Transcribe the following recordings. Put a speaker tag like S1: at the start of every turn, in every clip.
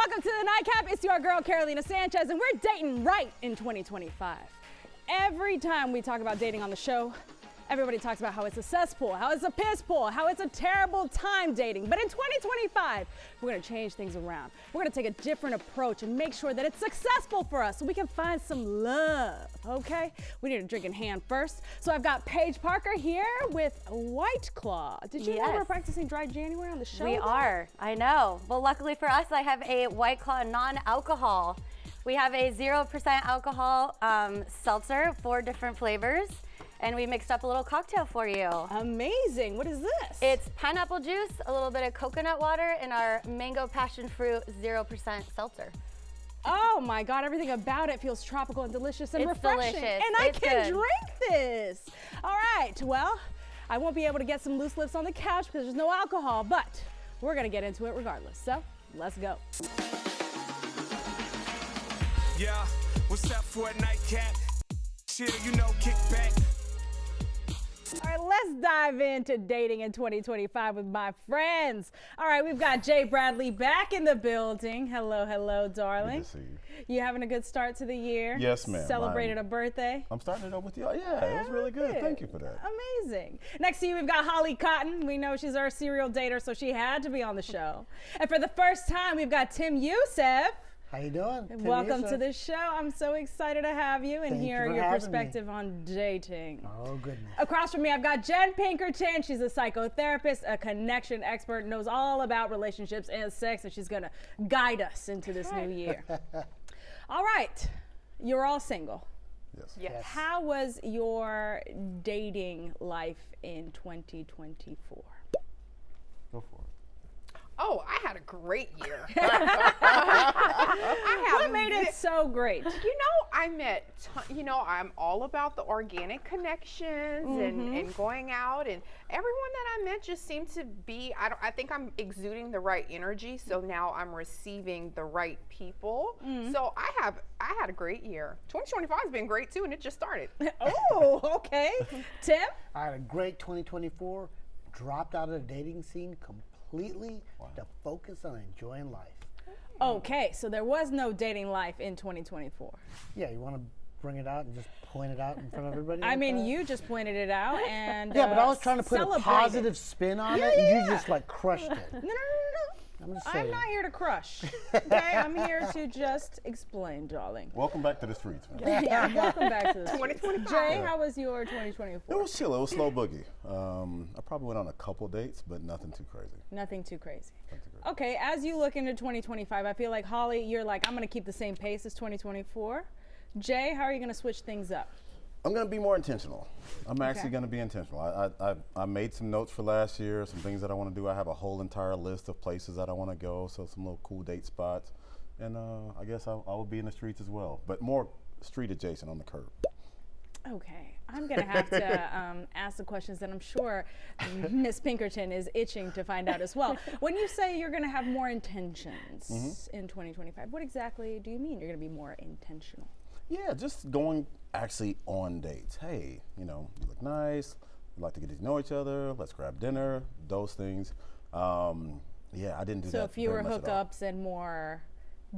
S1: Welcome to the Nightcap. It's your girl, Carolina Sanchez, and we're dating right in 2025. Every time we talk about dating on the show, everybody talks about how it's a cesspool, how it's a piss pool, how it's a terrible time dating. But in 2025, we're gonna change things around. We're gonna take a different approach and make sure that it's successful for us so we can find some love, okay? We need a drink in hand first. So I've got Paige Parker here with White Claw. Did you know we're practicing dry January on the show?
S2: We are, I know. Well, luckily for us, I have a White Claw non-alcohol. We have a 0% alcohol seltzer, 4 different flavors. And we mixed up a little cocktail for you.
S1: Amazing. What is this?
S2: It's pineapple juice, a little bit of coconut water, and our mango passion fruit 0% seltzer.
S1: Oh my God, everything about it feels tropical and delicious and refreshing.
S2: Delicious.
S1: And I can drink this. All right, well, I won't be able to get some loose lips on the couch because there's no alcohol, but we're gonna get into it regardless. So let's go.
S3: Yeah, what's up for a nightcap? Chill, you know, kick back.
S1: All right, let's dive into dating in 2025 with my friends. All right, we've got Jay Bradley back in the building. Hello, hello, darling.
S4: Good to see you.
S1: You having a good start to the year?
S4: Yes, ma'am.
S1: Celebrated a birthday?
S4: I'm starting it off with you. Yeah, it was really good. Thank you for that.
S1: Amazing. Next to you, we've got Holly Cotton. We know she's our serial dater, so she had to be on the show. And for the first time, we've got Tim Youssef.
S5: How you doing?
S1: Welcome to the show. I'm so excited to have you and hear your perspective on dating.
S5: Oh, goodness.
S1: Across from me, I've got Jenn Pinkerton. She's a psychotherapist, a connection expert, knows all about relationships and sex, and she's going to guide us into this new year. All right. You're all single.
S4: Yes.
S1: How was your dating life in 2024?
S4: Go for it.
S6: Oh, I had a great year.
S1: What made it so great?
S6: You know, I met, I'm all about the organic connections and going out, and everyone that I met just seemed to be, I think I'm exuding the right energy, so now I'm receiving the right people. So I had a great year. 2025 has been great too, and it just started.
S1: Oh, okay. Tim?
S5: I had a great 2024, dropped out of the dating scene completely to focus on enjoying life.
S1: Okay, so there was no dating life in 2024.
S5: Yeah, you want to bring it out and just point it out in front of everybody?
S1: I mean, you just pointed it out and
S5: yeah, but I was trying to put a positive spin on it, and you just like crushed it.
S1: No.
S5: I'm
S1: not here to crush. Okay, I'm here to just explain, darling.
S4: Welcome back to the streets, man.
S1: Yeah, welcome back to the
S6: 2025.
S1: Jay, how was your 2024?
S4: It was chill. It was slow boogie. I probably went on a couple dates, but nothing too crazy.
S1: Nothing too crazy. Okay, as you look into 2025, I feel like, Holly, you're like, I'm going to keep the same pace as 2024. Jay, how are you going to switch things up?
S4: I'm going to be more intentional. I'm actually going to be intentional. I made some notes for last year, some things that I want to do. I have a whole entire list of places that I want to go, so some little cool date spots. And I guess I will be in the streets as well, but more street adjacent on the curb.
S1: Okay, I'm going to have to ask the questions that I'm sure Miss Pinkerton is itching to find out as well. When you say you're going to have more intentions in 2025, what exactly do you mean you're going to be more intentional?
S4: Yeah, just going actually on dates. Hey, you look nice. We'd like to get to know each other. Let's grab dinner. Those things. Yeah, I didn't do that.
S1: So fewer hookups and more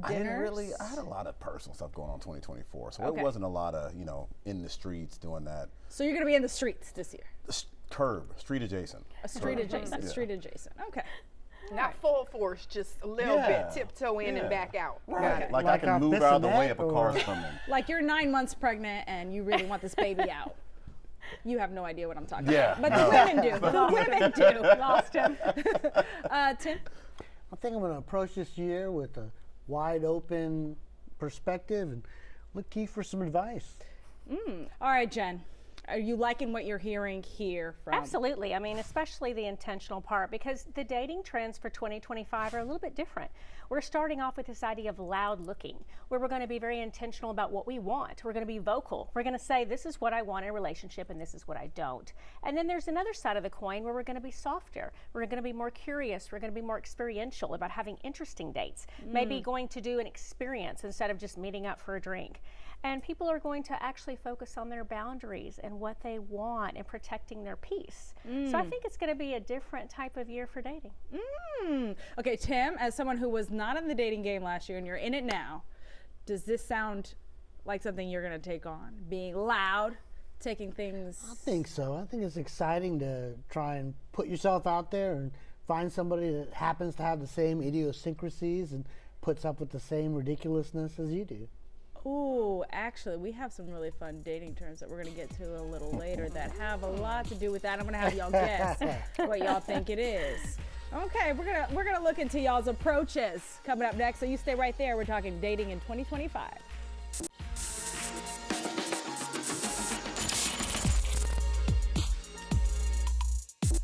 S1: dinners?
S4: I had a lot of personal stuff going on in 2024. So it wasn't a lot of, in the streets doing that.
S1: So you're going to be in the streets this year?
S4: Curb, street adjacent.
S1: A street adjacent, street adjacent. Okay.
S6: Not full force, just a little bit, tiptoe in and back out.
S4: Right. Like I can move out of the way if a car's coming.
S1: Like you're 9 months pregnant and you really want this baby out. You have no idea what I'm talking about. But the women do. The women do. Lost him. Tim?
S5: I think I'm going to approach this year with a wide open perspective and look to you for some advice.
S1: All right, Jen. Are you liking what you're hearing here from?
S7: Absolutely. I mean, especially the intentional part, because the dating trends for 2025 are a little bit different. We're starting off with this idea of loud looking, where we're going to be very intentional about what we want. We're going to be vocal. We're going to say, this is what I want in a relationship and this is what I don't. And then there's another side of the coin where we're going to be softer. We're going to be more curious. We're going to be more experiential about having interesting dates, maybe going to do an experience instead of just meeting up for a drink. And people are going to actually focus on their boundaries and and what they want and protecting their peace. So I think it's going to be a different type of year for dating.
S1: Okay, Tim, as someone who was not in the dating game last year and you're in it now, does this sound like something you're going to take on? Being loud, taking things...
S5: I think so. I think it's exciting to try and put yourself out there and find somebody that happens to have the same idiosyncrasies and puts up with the same ridiculousness as you do.
S1: Ooh, actually, we have some really fun dating terms that we're going to get to a little later that have a lot to do with that. I'm going to have y'all guess what y'all think it is. Okay, we're gonna look into y'all's approaches coming up next, so you stay right there. We're talking dating in 2025.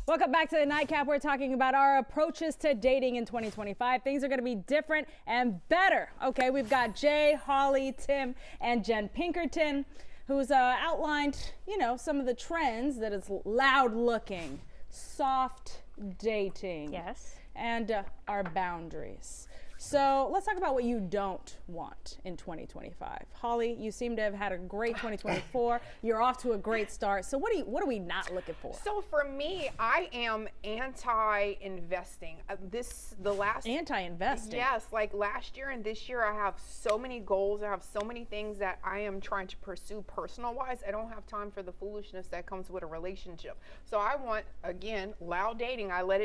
S1: Welcome back to the Nightcap. We're talking about our approaches to dating in 2025. Things are going to be different and better. Okay, we've got Jay, Holly, Tim, and Jenn Pinkerton, who's outlined, you know, some of the trends that is loud looking, soft dating,
S7: Yes.
S1: and our boundaries. So let's talk about what you don't want in 2025. Holly, you seem to have had a great 2024. You're off to a great start. So what are we not looking for?
S6: So for me, I am anti-investing.
S1: Anti-investing?
S6: Yes, like last year and this year, I have so many goals. I have so many things that I am trying to pursue personal-wise. I don't have time for the foolishness that comes with a relationship. So I want, again, loud dating. I let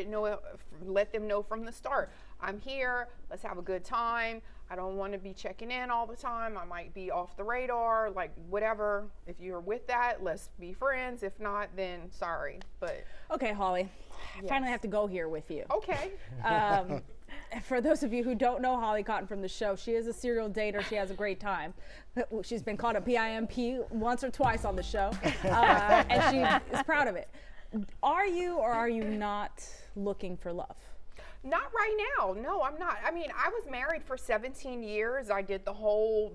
S6: them know from the start. I'm here, let's have a good time. I don't want to be checking in all the time. I might be off the radar, like whatever. If you're with that, let's be friends. If not, then sorry. But
S1: okay, Holly, I finally have to go here with you.
S6: Okay.
S1: For those of you who don't know Holly Cotton from the show, she is a serial dater. She has a great time. She's been called a PIMP once or twice on the show, and she is proud of it. Are you or are you not looking for love?
S6: Not right now. No, I'm not. I mean, I was married for 17 years. I did the whole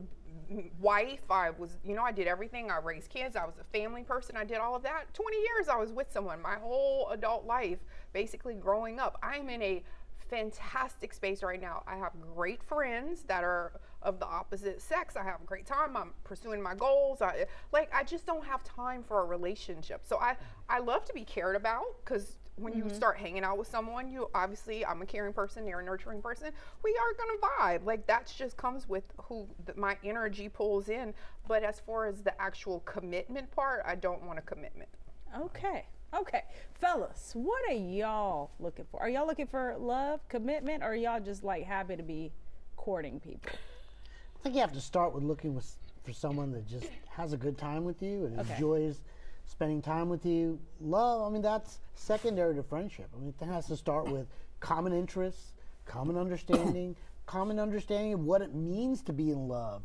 S6: wife. I was, I did everything. I raised kids. I was a family person. I did all of that. 20 years I was with someone my whole adult life, basically growing up. I'm in a fantastic space right now. I have great friends that are of the opposite sex. I have a great time. I'm pursuing my goals. I just don't have time for a relationship. So I love to be cared about, because when you start hanging out with someone, I'm a caring person, they're a nurturing person, we are gonna vibe. Like, that just comes with who my energy pulls in. But as far as the actual commitment part, I don't want a commitment.
S1: Okay. Fellas, what are y'all looking for? Are y'all looking for love, commitment, or are y'all just like happy to be courting people?
S5: I think you have to start with looking for someone that just has a good time with you and enjoys spending time with you. Love, I mean, that's secondary to friendship. I mean, it has to start with common interests, common understanding, of what it means to be in love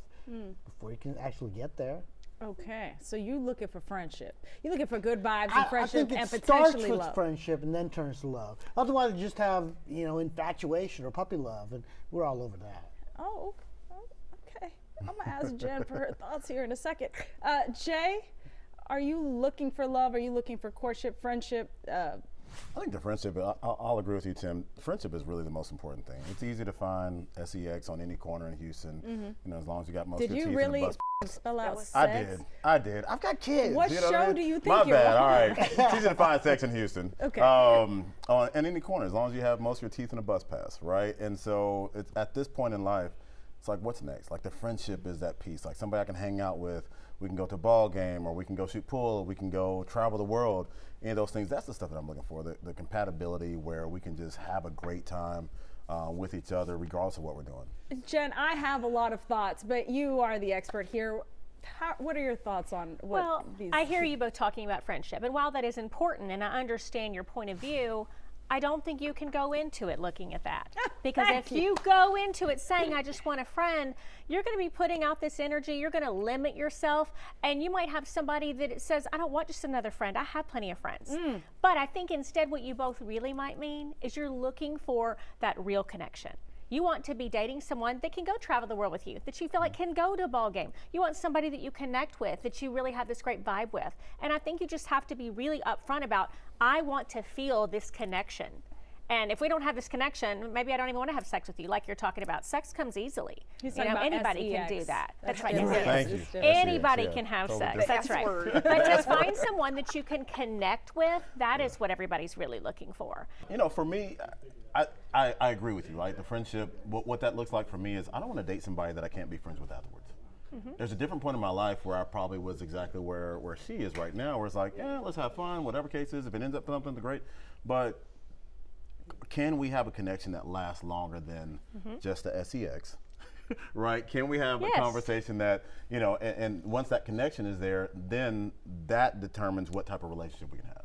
S5: before you can actually get there.
S1: Okay, so you looking for friendship. You're looking for good vibes and friendship, and
S5: I think it
S1: potentially
S5: starts with
S1: love.
S5: friendship and then turns to love. Otherwise, you just have, infatuation or puppy love, and we're all over that.
S1: Oh, okay. I'm gonna ask Jenn for her thoughts here in a second. Jay, are you looking for love? Are you looking for courtship, friendship?
S4: I think the friendship, I'll agree with you, Tim. Friendship is really the most important thing. It's easy to find SEX on any corner in Houston, as long as you got most of your teeth in the bus.
S1: Did you really spell out sex?
S4: I did. I've got kids.
S1: What
S4: you know
S1: show
S4: what I mean?
S1: do you think
S4: My
S1: you're
S4: bad,
S1: on?
S4: all right. It's easy to find sex in Houston.
S1: Okay.
S4: On any corner, as long as you have most of your teeth in a bus pass, right? And so at this point in life, it's like, what's next? Like, the friendship is that piece. Like, somebody I can hang out with. We can go to a ball game, or we can go shoot pool, or we can go travel the world. Any of those things, that's the stuff that I'm looking for, the compatibility where we can just have a great time with each other regardless of what we're doing.
S1: Jenn, I have a lot of thoughts, but you are the expert here. What are your thoughts on what these...
S7: I hear you both talking about friendship, and while that is important and I understand your point of view, I don't think you can go into it looking at that. Because if you go into it saying, I just want a friend, you're going to be putting out this energy, you're going to limit yourself, and you might have somebody that says, I don't want just another friend, I have plenty of friends. But I think instead what you both really might mean is you're looking for that real connection. You want to be dating someone that can go travel the world with you, that you feel like can go to a ball game. You want somebody that you connect with, that you really have this great vibe with. And I think you just have to be really upfront about, I want to feel this connection. And if we don't have this connection, maybe I don't even want to have sex with you, like you're talking about. Sex comes easily.
S1: He's
S7: You know,
S1: talking about
S7: anybody can do
S1: SEX.
S7: that. That's right.
S1: different.
S4: Thank you.
S1: It's different.
S7: Anybody
S4: SEX, yeah,
S7: can have
S4: totally
S7: sex.
S4: different.
S7: That's right.
S6: word.
S7: But to find someone that you can connect with, that is what everybody's really looking for.
S4: You know, for me, I agree with you, right? The friendship, what that looks like for me is I don't want to date somebody that I can't be friends with afterwards. There's a different point in my life where I probably was exactly where she is right now, where it's like, yeah, let's have fun, whatever case is. If it ends up something, great. But can we have a connection that lasts longer than just the SEX? Right? Can we have a conversation that, you know, and once that connection is there, then that determines what type of relationship we can have.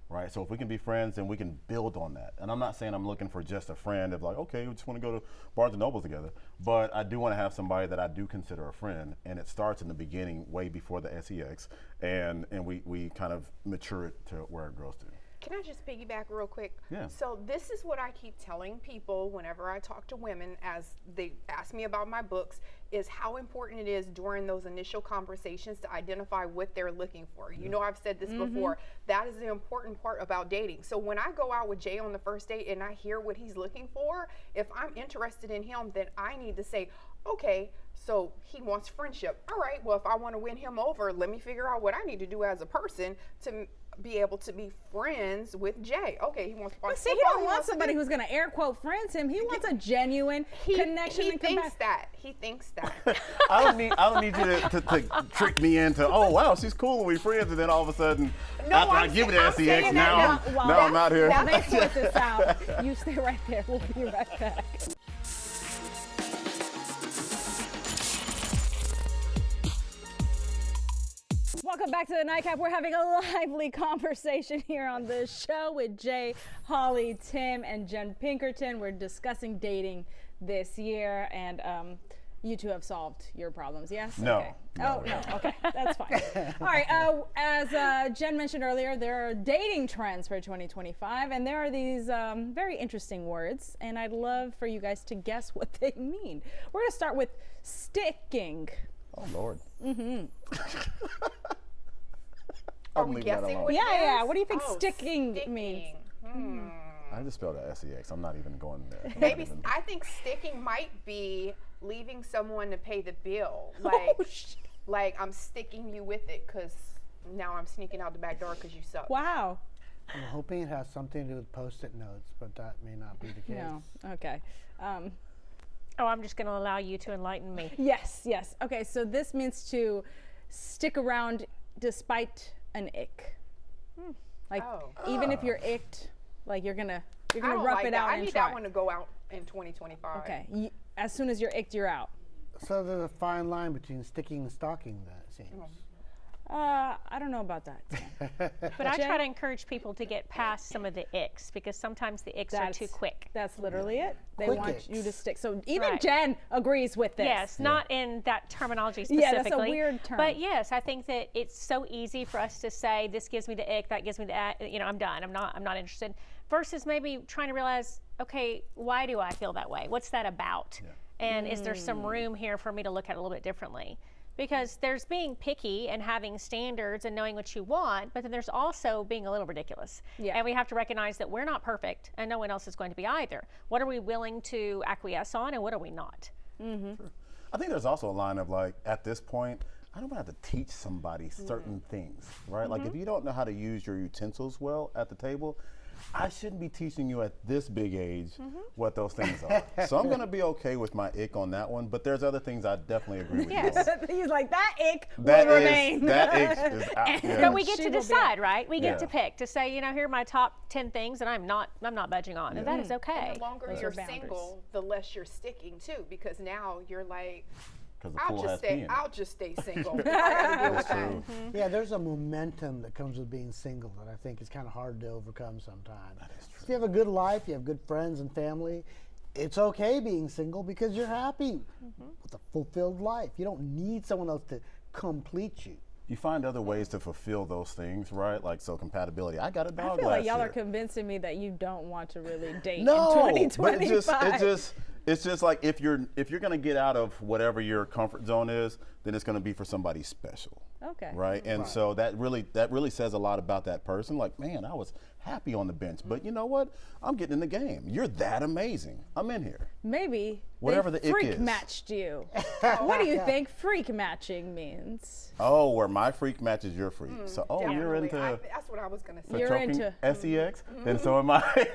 S4: Right? So if we can be friends, then we can build on that. And I'm not saying I'm looking for just a friend of like, okay, we just want to go to Barnes and Noble together. But I do want to have somebody that I do consider a friend. And it starts in the beginning, way before the SEX. And we kind of mature it to where it grows to.
S6: Can I just piggyback real quick?
S4: Yeah.
S6: So this is what I keep telling people whenever I talk to women as they ask me about my books, is how important it is during those initial conversations to identify what they're looking for. You know, I've said this before. That is the important part about dating. So when I go out with Jay on the first date and I hear what he's looking for, if I'm interested in him, then I need to say, okay, so he wants friendship. All right, well, if I want to win him over, let me figure out what I need to do as a person to be able to be friends with Jay. Okay, he wants to watch
S1: But see, he
S6: football,
S1: don't want
S6: wants to
S1: somebody
S6: be-
S1: who's going to air quote friends him. He wants a genuine connection
S6: he
S1: and
S6: thinks
S1: compassion.
S6: that. He thinks that.
S4: I don't need you to trick me into, oh wow, she's cool and we friends, and then all of a sudden
S6: No,
S4: after I
S6: I'm
S4: give it
S6: I'm
S4: to
S6: saying
S4: SEX,
S6: that
S4: now I'm out here.
S1: While they sort this out, you stay right there. We'll be right back. Welcome back to the Nightcap. We're having a lively conversation here on the show with Jay, Holly, Tim, and Jenn Pinkerton. We're discussing dating this year, and you two have solved your problems, yes?
S4: No.
S1: Okay.
S4: No.
S1: Oh, no. Okay, that's fine. All right. As Jenn mentioned earlier, there are dating trends for 2025, and there are these very interesting words, and I'd love for you guys to guess what they mean. We're going to start with sticking.
S4: Oh Lord.
S6: Are we guessing what it
S1: Yeah.
S6: is?
S1: What do you think
S6: Oh,
S1: sticking means?
S4: I just spelled a SEX. I'm not even going there.
S6: Maybe I think sticking might be leaving someone to pay the bill. Like I'm sticking you with it because now I'm sneaking out the back door because you suck.
S1: Wow.
S5: I'm hoping it has something to do with post-it notes, but that may not be the case.
S1: No. Okay.
S7: Oh, I'm just going to allow you to enlighten me.
S1: Yes. Okay, so this means to stick around despite an ick. Like even if you're icked, like you're gonna
S6: I don't
S1: rough
S6: like
S1: it
S6: that.
S1: out
S6: I
S1: and
S6: need
S1: try.
S6: that one to go out in 2025.
S1: Okay. As soon as you're icked, you're out.
S5: So there's a fine line between sticking and stalking, that seems.
S1: I don't know about that.
S7: But I try to encourage people to get past some of the icks, because sometimes the icks are too quick.
S1: That's literally it. They
S5: Quick
S1: want
S5: icks.
S1: you to stick. So even
S7: Right.
S1: Jen agrees with this.
S7: Yes, not in that terminology
S1: Yeah,
S7: specifically.
S1: that's a weird term.
S7: But yes, I think that it's so easy for us to say, this gives me the ick, that gives me the, you know, I'm done. I'm not interested. Versus maybe trying to realize, okay, why do I feel that way? What's that about? And is there some room here for me to look at it a little bit differently? Because there's being picky and having standards and knowing what you want, but then there's also being a little ridiculous.
S1: Yeah.
S7: And we have to recognize that we're not perfect and no one else is going to be either. What are we willing to acquiesce on and what are we not?
S4: I think there's also a line of like, at this point, I don't have to teach somebody certain things, right? Like if you don't know how to use your utensils well at the table, I shouldn't be teaching you at this big age what those things are. So I'm gonna be okay with my ick on that one, but there's other things I definitely agree with
S7: Yes.
S4: you on.
S1: He's like, that ick
S4: That
S1: will
S4: is-
S1: remain.
S4: that ick is out. Yeah.
S7: But we get
S1: She
S7: to
S1: will be
S7: decide, right? We get
S4: Yeah.
S7: to pick, to say, you know, here are my top 10 things and I'm not budging on. And that is okay.
S6: The longer
S1: Those
S6: you're
S1: are boundaries.
S6: single, the less you're sticking too, because now you're like,
S4: 'Cause the pool has pee in it.
S6: I'll just stay single. I gotta deal with that.
S5: Yeah, there's a momentum that comes with being single that I think is kind of hard to overcome sometimes. If you have a good life, you have good friends and family, it's okay being single because you're happy with a fulfilled life. You don't need someone else to complete you.
S4: You find other ways to fulfill those things, right? Like, so compatibility. I got a dog
S1: I feel
S4: last
S1: like y'all
S4: year.
S1: are convincing me that you don't want to really date
S4: No,
S1: in
S4: but
S1: 2025.
S4: it's just like if you're gonna get out of whatever your comfort zone is, then it's gonna be for somebody special.
S1: Okay.
S4: Right, and so that really says a lot about that person. Like, man, I was happy on the bench. But you know what? I'm getting in the game. You're that amazing. I'm in here.
S1: Maybe
S4: Whatever
S1: they
S4: the ick
S1: freak
S4: is.
S1: matched you. What do you think freak matching means?
S4: Oh, where my freak matches your freak. So, you're
S6: Definitely.
S4: into
S6: That's what I was gonna say.
S4: the
S1: You're
S4: choking
S1: into-
S4: sex, then so am I.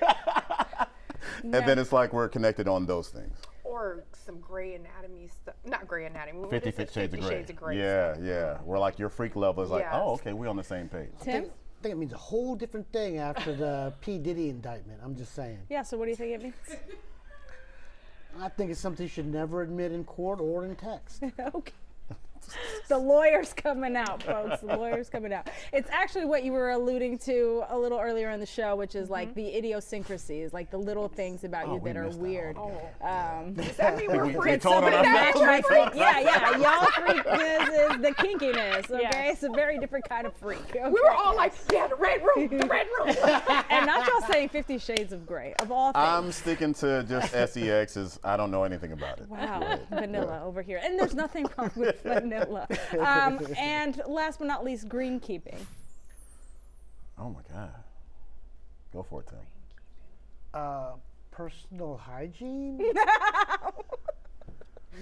S4: And then it's like we're connected on those things.
S6: Or some gray anatomy stuff. Not gray anatomy. what
S4: 50
S6: is it?
S4: Shades of
S6: 50
S4: Grey.
S6: Shades of Grey
S4: Yeah,
S6: stuff.
S4: yeah. Where like your freak level is like,
S6: Yes.
S4: oh, okay, we're on the same page.
S1: Tim?
S5: I think it means a whole different thing after the P. Diddy indictment. I'm just saying.
S1: Yeah, so what do you think it means?
S5: I think it's something you should never admit in court or in text.
S1: Okay. The lawyer's coming out, folks. The lawyer's coming out. It's actually what you were alluding to a little earlier in the show, which is like the idiosyncrasies, like the little things about you
S4: we
S1: that are
S4: missed that
S1: weird.
S6: Does that mean we're
S4: We
S6: freaks?
S4: told her
S1: That's
S4: that.
S1: right, freak. Yeah. Y'all freakness is the kinkiness, okay?
S7: Yes.
S1: It's a very different kind of freak. Okay?
S6: We were all like, yeah, the red room, the red room.
S1: And not y'all saying 50 Shades of Grey, of all things.
S4: I'm sticking to just SEXs. I don't know anything about it.
S1: Wow, vanilla over here. And there's nothing wrong with vanilla. And last but not least, greenkeeping.
S4: Oh my God. Go for it, Tim.
S5: Personal hygiene?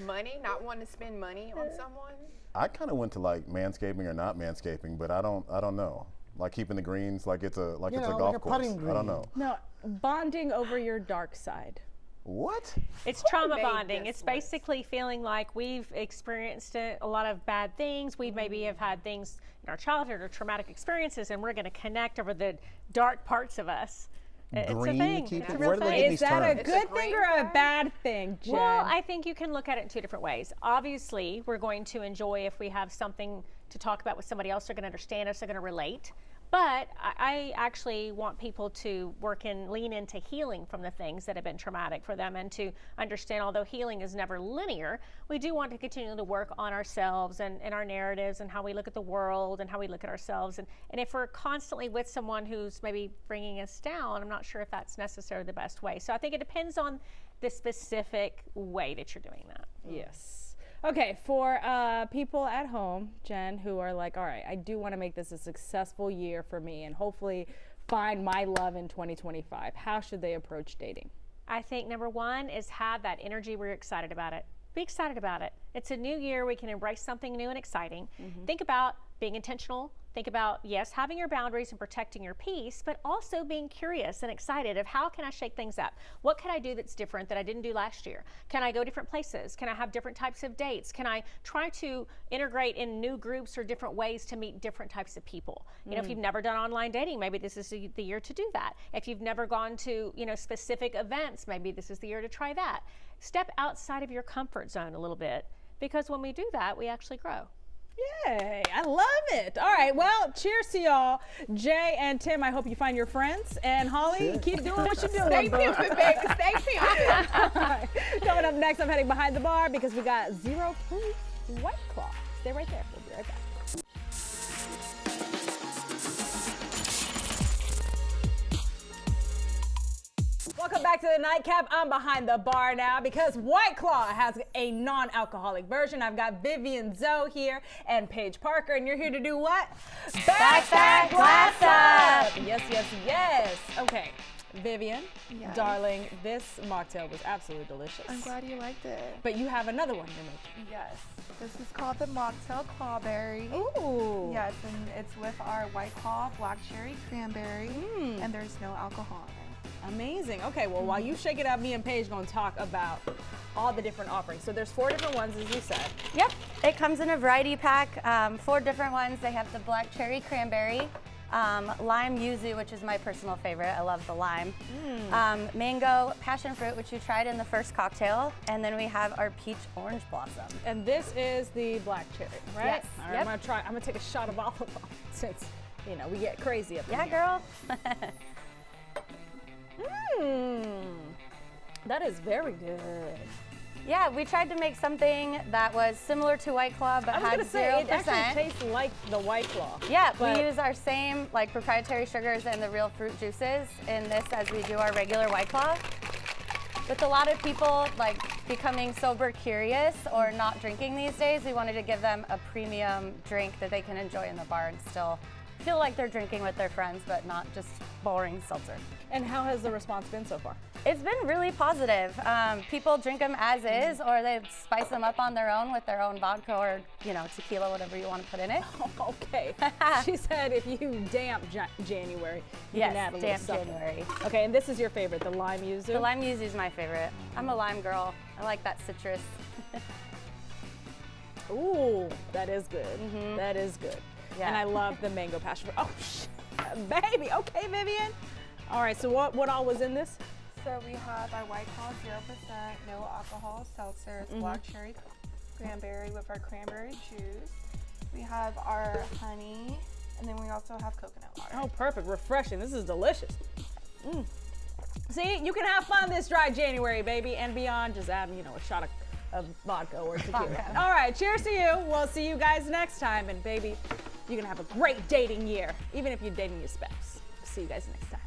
S6: Money, not wanting to spend money on someone.
S4: I kind of went to like manscaping or not manscaping, but I don't know. Like keeping the greens like it's a
S5: You
S4: it's a
S5: know,
S4: golf
S5: like a
S4: course.
S5: putting
S4: I don't
S5: green.
S4: know.
S1: No, bonding over your dark side.
S4: What?
S7: It's
S6: Who
S7: trauma
S6: made
S7: bonding.
S6: this
S7: It's
S6: list?
S7: basically feeling like we've experienced a lot of bad things. We maybe have had things in our childhood or traumatic experiences, and we're going to connect over the dark parts of us. It's a
S4: Green
S7: thing.
S4: keeping?
S7: It's a real
S4: Where do they
S7: thing.
S4: get
S1: Is
S4: these
S1: that a
S4: terms?
S1: good
S6: It's a
S1: thing
S6: green
S1: or a
S6: flag?
S1: bad thing, Jen?
S7: Well, I think you can look at it in two different ways. Obviously, we're going to enjoy if we have something to talk about with somebody else. They're going to understand us. They're going to relate. But I actually want people to work and lean into healing from the things that have been traumatic for them, and to understand, although healing is never linear, we do want to continue to work on ourselves and our narratives and how we look at the world and how we look at ourselves. And if we're constantly with someone who's maybe bringing us down, I'm not sure if that's necessarily the best way. So I think it depends on the specific way that you're doing that.
S1: Yes. Okay, for people at home, Jen, who are like, all right, I do want to make this a successful year for me and hopefully find my love in 2025, how should they approach dating?
S7: I think number one is have that energy where you're excited about it. Be excited about it. It's a new year. We can embrace something new and exciting. Think about being intentional. Think about, yes, having your boundaries and protecting your peace, but also being curious and excited of how can I shake things up? What can I do that's different that I didn't do last year? Can I go different places? Can I have different types of dates? Can I try to integrate in new groups or different ways to meet different types of people? You know, if you've never done online dating, maybe this is the year to do that. If you've never gone to, specific events, maybe this is the year to try that. Step outside of your comfort zone a little bit, because when we do that, we actually grow.
S1: Yay, I love it. All right, well, cheers to y'all. Jay and Tim, I hope you find your friends. And Holly, keep doing what you're doing.
S6: Stay
S1: boo.
S6: pimping, baby. Stay pimping.
S1: All right, coming up next, I'm heading behind the bar because we got 0 proof White Claw. Stay right there. We'll be right back. Welcome back to the Nightcap. I'm behind the bar now because White Claw has a non-alcoholic version. I've got Vivian Zoe here and Paige Parker, and you're here to do what?
S2: Back glass up.
S1: Yes, yes, yes. Okay, Vivian,
S8: Yes.
S1: darling, this mocktail was absolutely delicious.
S8: I'm glad you liked it.
S1: But you have another one you're making.
S8: Yes. This is called the Mocktail Clawberry.
S1: Ooh.
S8: Yes, and it's with our White Claw, Black Cherry, Cranberry, and there's no alcohol in it.
S1: Amazing. Okay, well, while you shake it up, me and Paige going to talk about all the different offerings. So there's 4 different ones, as you said.
S2: Yep, it comes in a variety pack, 4 different ones. They have the black cherry cranberry, lime yuzu, which is my personal favorite. I love the lime. Mango passion fruit, which you tried in the first cocktail. And then we have our peach orange blossom.
S1: And this is the black cherry, right?
S2: Yes,
S1: All right,
S2: yep.
S1: I'm going to take a shot of all of them since, we get crazy up in
S2: Yeah,
S1: here.
S2: girl.
S1: That is very good.
S2: Yeah, we tried to make something that was similar to White Claw, but
S1: I was
S2: had
S1: going to say,
S2: 0%.
S1: it actually tastes like the White Claw.
S2: Yeah,
S1: but-
S2: we use our same proprietary sugars and the real fruit juices in this as we do our regular White Claw. With a lot of people becoming sober curious or not drinking these days, we wanted to give them a premium drink that they can enjoy in the bar and still feel like they're drinking with their friends, but not just boring seltzer.
S1: And how has the response been so far?
S2: It's been really positive. People drink them as is, or they spice them up on their own with their own vodka or, you know, tequila, whatever you want to put in it.
S1: Okay. She said if you damp January, you
S2: Yes,
S1: can add a little
S2: damp
S1: stuff.
S2: January.
S1: Okay, and this is your favorite, the lime yuzu?
S2: The lime yuzu is my favorite. I'm a lime girl. I like that citrus.
S1: Ooh, that is good. That is good.
S2: Yeah.
S1: And I love the mango passion fruit. Oh, baby. Okay, Vivian. All right, so what all was in this?
S8: So we have our White Claw 0% no alcohol seltzer. It's black cherry cranberry with our cranberry juice. We have our honey, and then we also have coconut water.
S1: Oh, perfect. Refreshing. This is delicious. See, you can have fun this dry January, baby, and beyond. Just add, you know, a shot of vodka or tequila. All right, cheers to you. We'll see you guys next time. And, baby, you're going to have a great dating year, even if you're dating your spouse. See you guys next time.